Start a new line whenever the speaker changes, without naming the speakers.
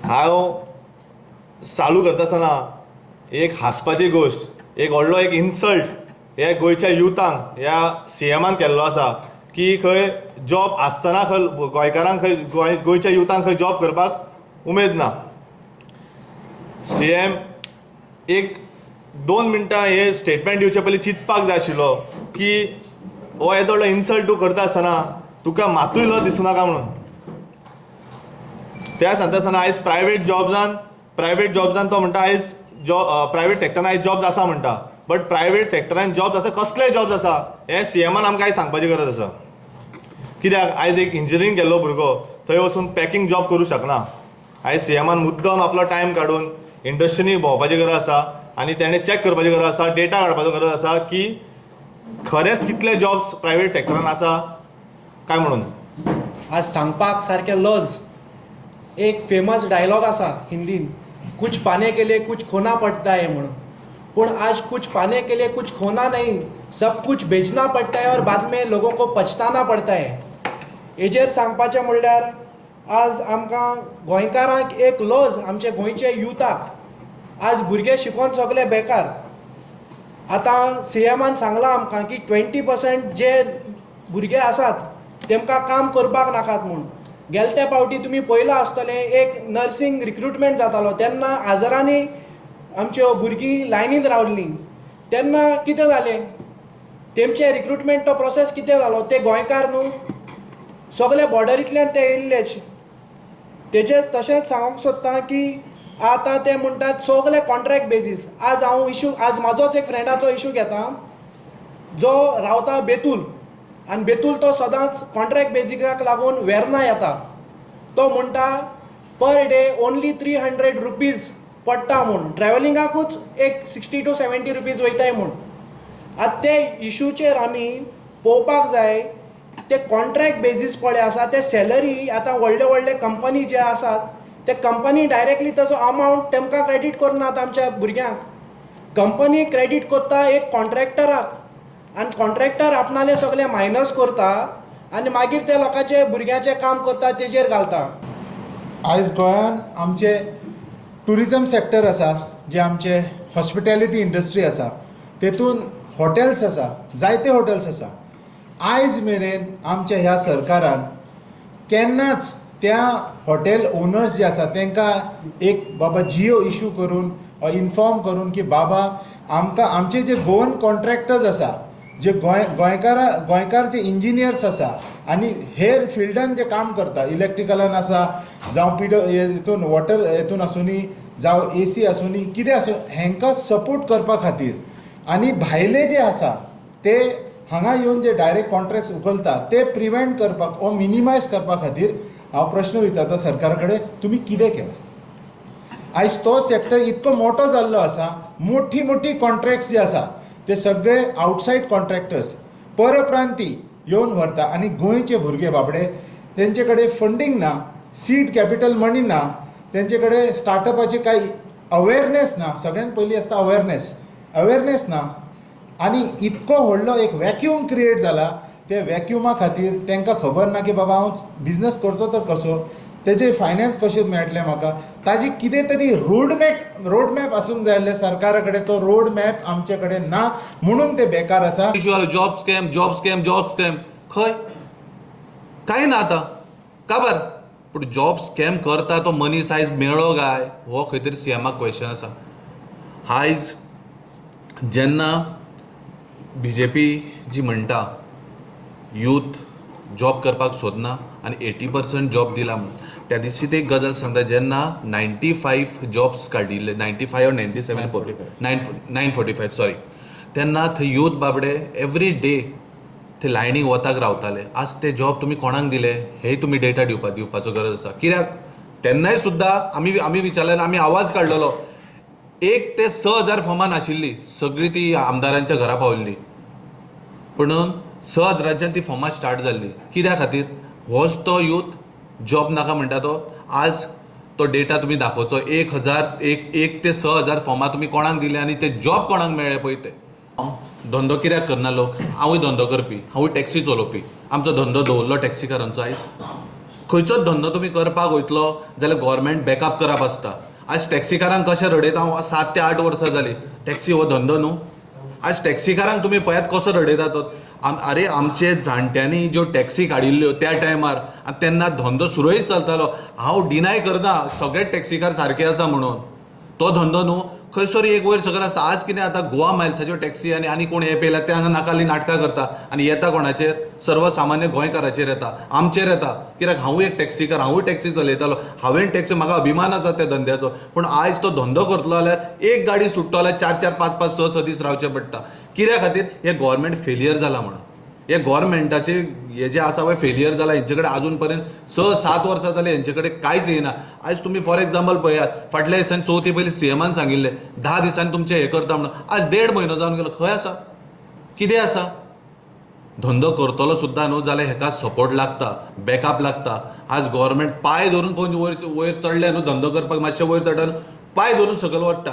हांव चालू करता आसतना एक हांसपाची गोश्ट, एक व्हडलो एक इन्सल्ट हे गोंयच्या युथांक ह्या CMान केल्लो आसा की खंय जॉब आसतना खंय गोंयकारांक खंय गोंयच्या युथांक खंय जॉब करपाक उमेद ना. CM एक 2 मिनटां हे स्टेटमेंट दिवचे पयलीं चिंतपाक जाय आशिल्लो की हो येदो व्हडलो इन्सल्ट तूं करता आसतना तुका मातूय लज दिसूं नाका म्हणून. त्या सांगता आसतना आयज प्रायवेट जॉब्सान तो म्हणटा आयज प्रायवेट सॅक्टरान आयज जॉब्स आसा म्हणटा, बट प्रायवेट सॅक्टरान जॉब्स आसा, कसले जॉब्स आसा हे CMान आमकां आयज सांगपाची गरज आसा. कित्याक आयज एक इंजिनियरींग केल्लो भुरगो थंय वचून पॅकींग जॉब करूं शकना. आयज CMान मुद्दम आपलो टायम काडून इंडस्ट्रीनी भोंवपाची गरज आसा आनी तेणें चॅक करपाची गरज आसा, डेटा काडपाचो गरज आसा की खरेंच कितले जॉब्स प्रायवेट सॅक्टरान आसा काय म्हणून.
आज सांगपाक सारकें लज. एक फेमस डायलॉग आसा हिंदीन, कुछ पाने के लिए कुछ खोना पडता है म्हणून. पण आज कुछ पाने के लिए कुछ खोना नहीं, सब कुछ बेचना पडता है और बाद में लोगों को पछताना पडता है. हेजेर सांगपाचें म्हणल्यार आज आमकां गोंयकारांक एक लज, आमचे गोंयचे युथाक आज भुरगे शिकून सगळे बेकार. आतां CMान सांगलां आमकां की 20% जे भुरगे आसात तेमकां काम करपाक नाकात म्हूण. गेले त्या फावटी तुमी पळयलां आसतलें एक नर्सिंग रिक्रुटमेंट जातालो तेन्ना हजारांनी आमच्यो भुरगीं लायनीन रावल्लीं. तेन्ना कितें जालें, तेमचे रिक्रुटमेंट तो प्रोसेस कितें जालो, ते गोंयकार न्हू, सगळे बॉर्डरींतल्यान ते येयल्लेच. तेजेच तशेंच सांगूंक सोदतां की आतां ते म्हणटात सगळे कॉन्ट्रॅक्ट बेजीस. आज म्हाजोच एक फ्रेंडाचो इशू घेता जो रावता बेतूल, आनी बेतूल तो सदांच कॉन्ट्रॅक्ट बेजिकाक लागून वेर्ना येता. तो म्हणटा पर डे ओन्ली 300 रुपीज पडटा म्हूण, ट्रॅव्हलिंगाकूच एक 60 to 70 रुपीज वयताय म्हूण. आतां ते इशूचेर आमी पळोवपाक जाय, ते कॉन्ट्रॅक्ट बेजीस पळय आसा ते सॅलरी आतां व्हडले व्हडले कंपनी जे आसात ते कंपनी डायरेक्टली ताजो अमावंट तेमकां क्रेडीट करनात आमच्या भुरग्यांक. कंपनी क्रेडीट करता एक कॉन्ट्रॅक्टराक आनी कॉन्ट्रॅक्टर आपणाले सगळे मायनस करता आनी मागीर ते लोकांचे भुरग्याचें काम करता तेजेर घालता.
आयज गोंयान आमचे टुरिजम सॅक्टर आसा, जे आमचे हॉस्पिटॅलिटी इंडस्ट्री आसा, तेतून हॉटेल्स आसा, जायते हॉटेल्स आसा. आयज मेरेन आमच्या ह्या सरकारान केन्नाच त्या हॉटेल ओनर्स जे आसा तांकां एक बाबा जियो इशू करून इन्फॉर्म की बाबा आमकां आमचे जे गोवन कॉन्ट्रॅक्टर्स आसा, जे गोंयकार जे इंजिनियर्स आसा आनी हेर फिल्डान जे काम करता, इलेक्ट्रिकलान आसा जावं हितून वॉटर हितून आसूनी जावं AC आसूनी कितें आसूं, हेंकां सपोर्ट करपा खातीर आनी भायले जे आसा ते हांगा येवन जे डायरेक्ट कॉन्ट्रॅक्ट्स उखलता ते प्रिवेंट करपाक वा मिनिमायज करपा खातीर हांव प्रश्न विचारता सरकारा कडेन, तुमी कितें केलां. आयज तो सॅक्टर इतको मोठो जाल्लो आसा, मोठी कॉन्ट्रॅक्ट्स जे आसा ते सगळे आउटसायड कॉन्ट्रॅक्टर्स परप्रांती येवन व्हरता आनी गोंयचे भुरगे बाबडे तेंचे कडेन फंडींग ना, सीड कॅपिटल मनी ना, तेंचे कडेन स्टार्टअपाची कांय अवेरनेस ना. सगळ्यान पयलीं आसता अवेरनेस ना आनी इतको व्हडलो एक वॅक्यूम क्रिएट जाला. ते वॅक्युमा खातीर तांकां खबर ना की बाबा हांव बिझनस करचो तर कसो, तेजे फायनान्स कशें मेळटलें म्हाका, ताजी कितें तरी रोड मॅप आसूंक जाय आसलें सरकारा कडेन. तो रोड मॅप आमचे कडेन ना म्हणून ते बेकार आसा.
जॉब स्कॅम खंय कांय ना आतां काबार. पूण जॉब स्कॅम करता तो मनीस आयज मेळ्ळो काय हो खंय तरी CMाक क्वेश्चन आसा. आयज जेन्ना BJP जी म्हणटा यूथ जॉब करपाक सोदना आनी 80% जॉब दिला म्हणून, त्या दिशी ते एक गजाल सांगता जेन्ना 95 जॉब्स काडिल्ले, 95 or 97 945 सॉरी, तेन्ना थंय यूथ बाबडे एवरी डे ते लायनीक वताक रावताले. आज ते जॉब तुमी कोणाक दिले हेय तुमी डेटा दिवपाचो गरज आसा. कित्याक तेन्नाय सुद्दां आमी विचारलें, आमी आवाज काडलेलो, 1 ते 6,000 फॉर्मां नाशिल्लीं, सगळीं ती आमदारांच्या घरा पावल्लीं. पुणून 6,000च्यान ती फॉर्मां स्टार्ट जाल्ली. कित्या खातीर होच तो यूथ जॉब नाका म्हणटा तो. आज तो डेटा तुमी दाखोवचो, 1 ते 6,000 फॉर्मां तुमी कोणाक दिले आनी ते जॉब कोणाक मेळ्ळे पळय ते. धंदो कित्याक करना लोक. हांवूय धंदो करपी, हांवूय टॅक्सी चलोवपी, आमचो धंदो दवरलो टॅक्सीकारांचो आयज. खंयचोच धंदो तुमी करपाक वयतलो जाल्यार गोवोरमेंट बॅकअप करप आसता. आज टॅक्सीकारांक कशें रडयता हांव 7 ते 8 वर्सां जालीं. टॅक्सी हो धंदो न्हू. आज टॅक्सीकारांक तुमी पळयात कसो रडयता तो. आरे आमचे जाणट्यांनी ज्यो टॅक्सी काडिल्ल्यो त्या टायमार तेन्ना धंदो सुरळीत चलतालो. हांव डिनाय करना सगळे टॅक्सीकार सारके आसा म्हणून. तो धंदो न्हू खंयसर एक वयर सकयल आसता. आज कितें आतां गोवा मायल्साच्यो टॅक्सी आनी कोण हे पयला ते हांगा नाकाली नाटकां करता आनी येता कोणाचेर सर्वसामान्य गोंयकाराचेर येता, आमचेर येता. कित्याक हांवूय एक टॅक्सीकार, हांवूय टॅक्सी चलयतालो, हांवें टॅक्सी, म्हाका अभिमान आसा त्या धंद्याचो. पूण आयज तो धंदो करतलो जाल्यार एक गाडी सुट्टो जाल्यार 4-4, 5-5, 6-6 दीस रावचें पडटा. कित्या खातीर? हे गोवोरमेंट फेलियर जाला म्हणून. हे गोवोरमेंटाचे हे जे आसा पळय फेलियर जाला. हेंचे कडेन आजून पर्यंत 6-7 वर्सां जाली हेंचे कडेन कांयच येना. आयज तुमी फॉर एग्जाम्पल पळयात, फाटल्या दिसांनी चवथी पयलीं सीएमान सांगिल्लें 10 दिसांनी तुमचें हें करता म्हणून. आज 1.5 म्हयनो जावन गेलो. खंय आसा? कितें आसा? धंदो करतलो सुद्दां न्हू जाल्यार हेका सपोर्ट लागता, बॅकअप लागता. आज गोवोरमेंट पांय धरून वयर चडले न्हू धंदो करपाक, मातशें वयर चडटा न्हू पांय धरून सकयल वडटा.